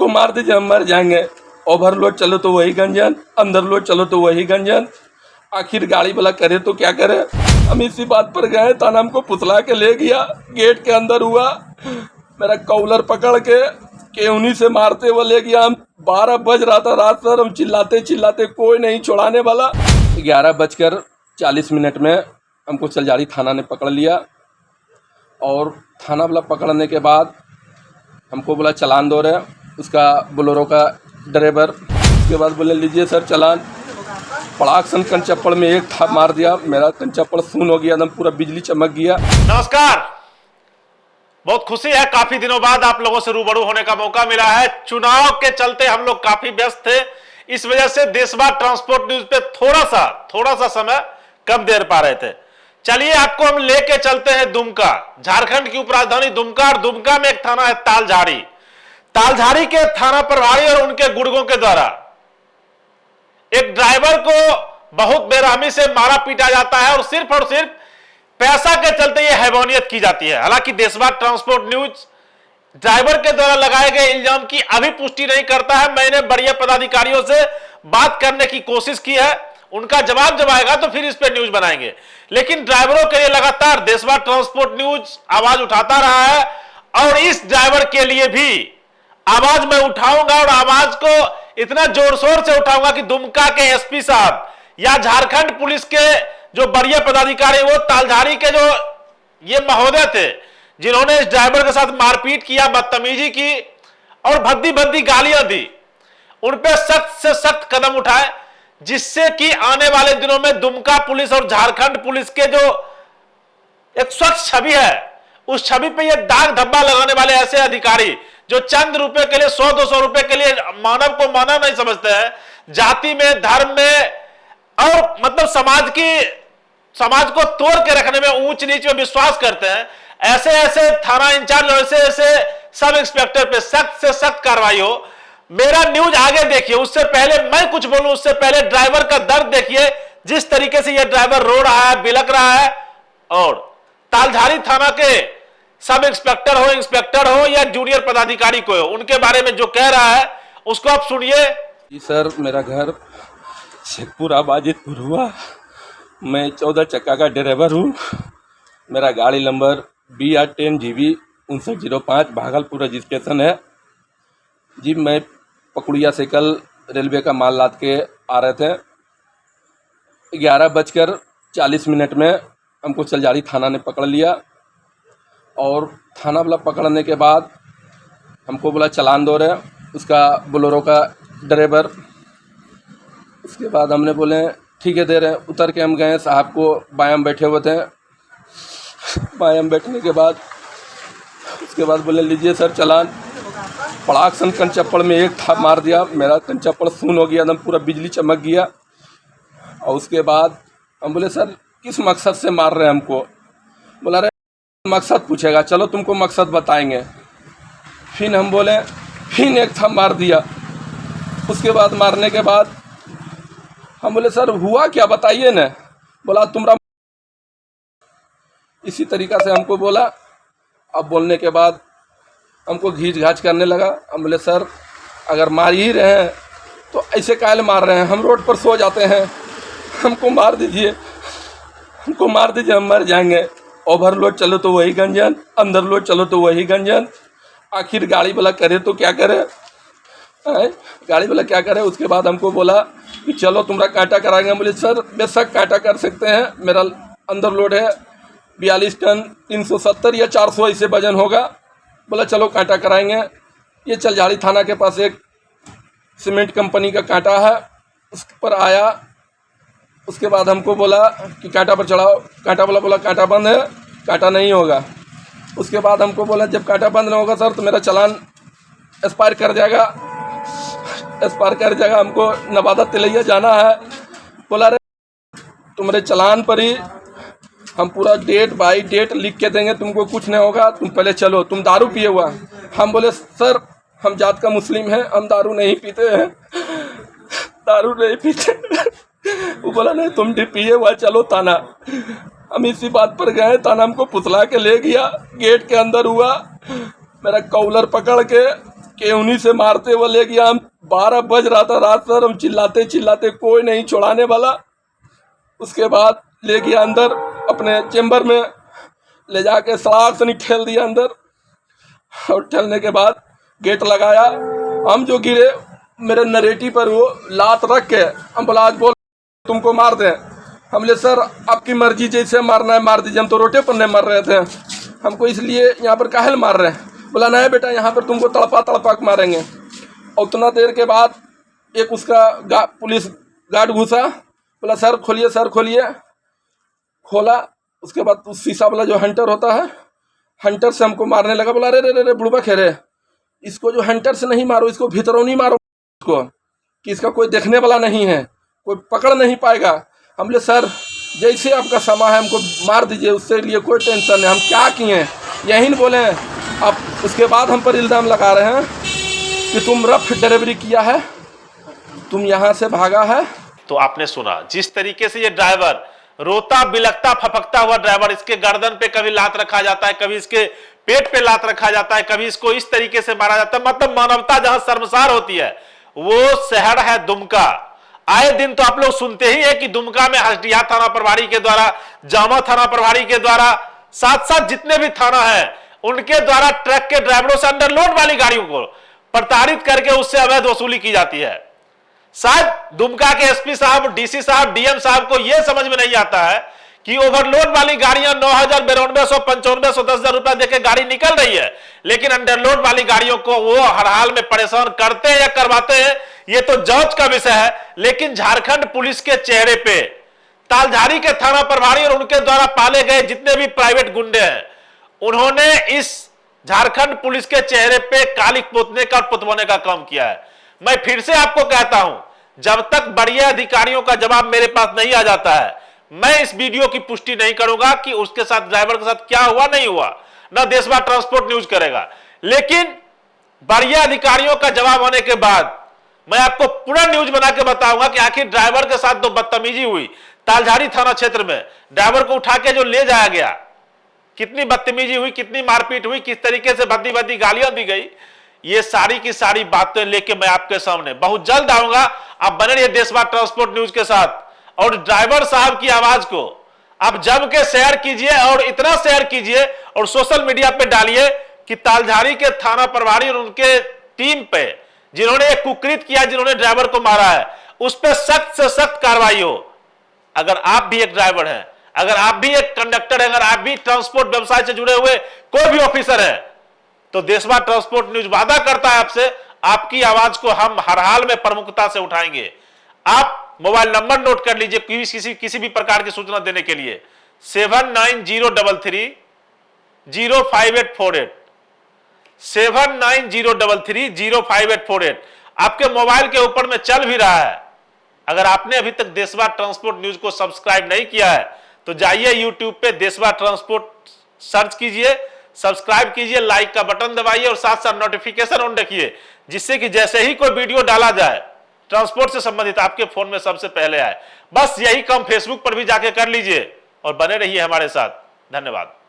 हमको मार दीजिए, हम मर जाएंगे। ओवरलोड चलो तो वही गंजन, अंदर लोड चलो तो वही गंजन। आखिर गाड़ी वाला करे तो क्या करे। हम इसी बात पर गए, थाना हमको पुतला के ले गया, गेट के अंदर हुआ, मेरा कॉलर पकड़ के उन्हीं से मारते हुए ले गया। हम 12 बज रहा था रात सर, हम चिल्लाते चिल्लाते, कोई नहीं छोड़ाने वाला। 11:40 में हमको चलजाड़ी थाना ने पकड़ लिया और थाना वाला पकड़ने के बाद हमको बोला चालान दो रहे, उसका बोलेरो का ड्राइवर। उसके बाद बोले लीजिए सर चालान। पड़ाक सन कंचप्पड़ में एक था मार दिया, मेरा कंचप्पड़ खून हो गया, एकदम पूरा बिजली चमक गया। नमस्कार, बहुत खुशी है, काफी दिनों बाद आप लोगों से रूबरू होने का मौका मिला है। चुनाव के चलते हम लोग काफी व्यस्त थे, इस वजह से देशवार ट्रांसपोर्ट न्यूज पे थोड़ा सा समय कम दे पा रहे थे। चलिए आपको हम लेके चलते हैं दुमका, झारखंड की उपराजधानी दुमका, और दुमका में एक थाना है तालझाड़ी। तालझाड़ी के थाना प्रभारी और उनके गुर्गों के द्वारा एक ड्राइवर को बहुत बेरहमी से मारा पीटा जाता है और सिर्फ पैसा के चलते यह हैवानियत की जाती है। हालांकि देशवार ट्रांसपोर्ट न्यूज ड्राइवर के द्वारा लगाए गए इल्जाम की अभी पुष्टि नहीं करता है। मैंने वरीय पदाधिकारियों से बात करने की कोशिश की है, उनका जवाब जब आएगा तो फिर इस पे न्यूज बनाएंगे। लेकिन ड्राइवरों के लिए लगातार देशवार ट्रांसपोर्ट न्यूज आवाज उठाता रहा है और इस ड्राइवर के लिए भी आवाज मैं उठाऊंगा, और आवाज को इतना जोर शोर से उठाऊंगा कि दुमका के एसपी साहब या झारखंड पुलिस के जो वरीय पदाधिकारी, वो तालझाड़ी के जो ये महोदय थे जिन्होंने इस ड्राइवर के साथ मारपीट किया, बदतमीजी की और भद्दी भद्दी गालियां दी, उन पे सख्त से सख्त कदम उठाए, जिससे कि आने वाले दिनों में दुमका पुलिस और झारखंड पुलिस के जो एक स्वच्छ छवि है, उस छवि पे ये दाग धब्बा लगाने वाले ऐसे अधिकारी जो चंद रुपए के लिए, 100-200 रुपए के लिए मानव को मानव नहीं समझते हैं, जाति में, धर्म में और मतलब समाज को तोड़ के रखने में, ऊंच नीच में विश्वास करते हैं, ऐसे थाना इंचार्ज और ऐसे सब इंस्पेक्टर पे सख्त से सख्त कार्रवाई हो। मेरा न्यूज आगे देखिए, उससे पहले मैं कुछ बोलूं, उससे पहले ड्राइवर का दर्द देखिए, जिस तरीके से यह ड्राइवर रो रहा है, बिलक रहा है। और तालझाड़ी थाना के सब इंस्पेक्टर हो या जूनियर पदाधिकारी को हो, उनके बारे में जो कह रहा है उसको आप सुनिए। जी सर, मेरा घर शेखपुर आबाजितपुर हुआ, मैं 14 चक्का का ड्राइवर हूँ। मेरा गाड़ी नंबर BR10GB 5905 भागलपुर रजिस्ट्रेशन है। जी, मैं पकुड़िया से कल रेलवे का माल लाद के आ रहे थे। 11:40 में हमको चलजाड़ी थाना ने पकड़ लिया और थाना वाला पकड़ने के बाद हमको बोला चालान दो रहे, उसका बोलेरो का ड्राइवर। उसके बाद हमने बोले ठीक है दे रहे। उतर के हम गए, साहब को बायां बैठे हुए थे, बायां बैठने के बाद उसके बाद बोले लीजिए सर चालान। पड़ाक सन कंचप्पड़ में एक था मार दिया, मेरा कंचप्पड़ खून हो गया, एकदम पूरा बिजली चमक गया। और उसके बाद हम बोले सर किस मकसद से मार रहे हैं हमको। बोला रहे मकसद पूछेगा, चलो तुमको मकसद बताएंगे। फिर हम बोले, फिर एक था मार दिया। उसके बाद मारने के बाद हम बोले सर हुआ क्या बताइए न। बोला तुम्हारा, इसी तरीक़ा से हमको बोला। अब बोलने के बाद हमको घींच घाच करने लगा। हम बोले सर अगर मार ही रहे हैं तो ऐसे काहे मार रहे हैं, हम रोड पर सो जाते हैं, हमको मार दीजिए, हमको मार दीजिए, हम मर जाएंगे। ओवरलोड चलो तो वही गंजन, अंदर लोड चलो तो वही गंजन। आखिर गाड़ी वाला करे तो क्या करे, गाड़ी वाला क्या करे। उसके बाद हमको बोला कि चलो तुम्हारा कांटा कराएंगे। बोले सर बेशक कांटा कर सकते हैं, मेरा अंदर लोड है 42 टन 370 या 400 ऐसे वजन होगा। बोला चलो कांटा कराएंगे। ये चलझाड़ी थाना के पास एक सीमेंट कंपनी का कांटा है, उस पर आया। उसके बाद हमको बोला कि कांटा पर चढ़ाओ। कांटा वाला बोला कांटा बंद है, कांटा नहीं होगा। उसके बाद हमको बोला जब कांटा बंद नहीं होगा सर तो मेरा चालान एक्सपायर कर जाएगा, हमको नवादा तिलैया जाना है। बोला रे तुम्हारे चालान पर ही हम पूरा डेट बाई डेट लिख के देंगे, तुमको कुछ नहीं होगा, तुम पहले चलो। तुम दारू पिए हुआ। हम बोले सर हम जात का मुस्लिम हैं, हम दारू नहीं पीते हैं, दारू नहीं पीते। वो बोला नहीं तुम भी पिए हुआ, चलो थाना। हम इसी बात पर गए, थाना हमको पुतला के ले गया, गेट के अंदर हुआ, मेरा कॉलर पकड़ केहूनी से मारते हुए ले गया। हम 12 बज रहा था रात सर, हम चिल्लाते चिल्लाते, कोई नहीं छुड़ाने वाला। उसके बाद ले गया अंदर अपने चेम्बर में, ले जाके सलाख से नहीं ठेल दिया अंदर, और ठेलने के बाद गेट लगाया। हम जो गिरे मेरे नरेटी पर वो लात रख के हम बोला आज बोल तुमको मार दें। हम ले सर आपकी मर्जी, जैसे मारना है मार दीजिए, हम तो रोटे पर नहीं मर रहे थे, हमको इसलिए यहाँ पर काहे मार रहे हैं। बोला नहीं बेटा यहाँ पर तुमको तड़पा तड़पा के मारेंगे। और उतना देर के बाद एक उसका पुलिस गार्ड घुसा, बोला सर खोलिए सर खोलिए। खोला, उसके बाद उस शीशा वाला जो हंटर होता है, हंटर से हमको मारने लगा। बोला रे रे रे रे बुढ़बा खेरे, इसको जो हंटर से नहीं मारो, इसको भीतरौनी मारो इसको, कि इसका कोई देखने वाला नहीं है, कोई पकड़ नहीं पाएगा। हम बोले सर जैसे आपका समय है हमको मार दीजिए, उससे लिए कोई टेंशन नहीं, हम क्या किए यही नहीं बोले। अब उसके बाद हम पर इल्ज़ाम लगा रहे हैं कि तुम रफ ड्राइवरी किया है, तुम यहाँ से भागा है। तो आपने सुना जिस तरीके से ये ड्राइवर रोता बिलखता फफकता हुआ ड्राइवर, इसके गर्दन पे कभी लात रखा जाता है, कभी इसके पेट पे लात रखा जाता है, कभी इसको इस तरीके से मारा जाता है। मतलब मानवता जहां शर्मसार होती है वो शहर है दुमका। आए दिन तो आप लोग सुनते ही है कि दुमका में हसडिया थाना प्रभारी के द्वारा, जामा थाना प्रभारी के द्वारा, साथ साथ जितने भी थाना है उनके द्वारा ट्रक के ड्राइवरों से अंडरलोड वाली गाड़ियों को प्रताड़ित करके उससे अवैध वसूली की जाती है। शायद दुमका के एसपी साहब, डीसी साहब, डीएम साहब को यह समझ में नहीं आता है कि ओवरलोड वाली गाड़ियां 9,000, 9200, 9500, 10,000 रुपया देकर गाड़ी निकल रही है, लेकिन अंडरलोड वाली गाड़ियों को वो हर हाल में परेशान करते हैं या करवाते हैं, ये तो जांच का विषय है। लेकिन झारखंड पुलिस के चेहरे पे तालझारी के थाना प्रभारी और उनके द्वारा पाले गए जितने भी प्राइवेट गुंडे हैं, उन्होंने इस झारखंड पुलिस के चेहरे पे कालिक पोतने का, पुतवाने का काम किया है। मैं फिर से आपको कहता हूं, जब तक बड़े अधिकारियों का जवाब मेरे पास नहीं आ जाता है, मैं इस वीडियो की पुष्टि नहीं करूंगा कि उसके साथ, ड्राइवर के साथ क्या हुआ नहीं हुआ, ना देशवा ट्रांसपोर्ट न्यूज करेगा। लेकिन बड़े अधिकारियों का जवाब होने के बाद मैं आपको पूरा न्यूज बना के बताऊंगा कि आखिर ड्राइवर के साथ जो बदतमीजी हुई तालझारी थाना क्षेत्र में, ड्राइवर को उठा के जो ले जाया गया, कितनी बदतमीजी हुई, कितनी मारपीट हुई, किस तरीके से भद्दी भद्दी गालियां दी गई, ये सारी की सारी बातें लेके मैं आपके सामने बहुत जल्द आऊंगा। आप बने रहिए देशवा ट्रांसपोर्ट न्यूज के साथ, और ड्राइवर साहब की आवाज को आप जम के शेयर कीजिए, और इतना शेयर कीजिए और सोशल मीडिया पे डालिए कि तालझारी के थाना प्रभारी और उनके टीम पे जिन्होंने एक कुकृत किया, जिन्होंने ड्राइवर को मारा है, उस पर सख्त से सख्त कार्रवाई हो। अगर आप भी एक ड्राइवर हैं, अगर आप भी एक कंडक्टर हैं, अगर आप भी ट्रांसपोर्ट व्यवसाय से जुड़े हुए कोई भी ऑफिसर है, तो देशवा ट्रांसपोर्ट न्यूज वादा करता है आपसे, आपकी आवाज को हम हर हाल में प्रमुखता से उठाएंगे। आप मोबाइल नंबर नोट कर लीजिए किसी भी प्रकार की सूचना देने के लिए, 7903305848, 7903305848 आपके मोबाइल के ऊपर में चल भी रहा है। अगर आपने अभी तक देशवा ट्रांसपोर्ट न्यूज को सब्सक्राइब नहीं किया है तो जाइए यूट्यूब पे देशवा ट्रांसपोर्ट सर्च कीजिए, सब्सक्राइब कीजिए, लाइक का बटन दबाइए और साथ साथ नोटिफिकेशन ऑन रखिए, जिससे कि जैसे ही कोई वीडियो डाला जाए ट्रांसपोर्ट से संबंधित आपके फोन में सबसे पहले आए। बस यही काम फेसबुक पर भी जाके कर लीजिए और बने रहिए हमारे साथ। धन्यवाद।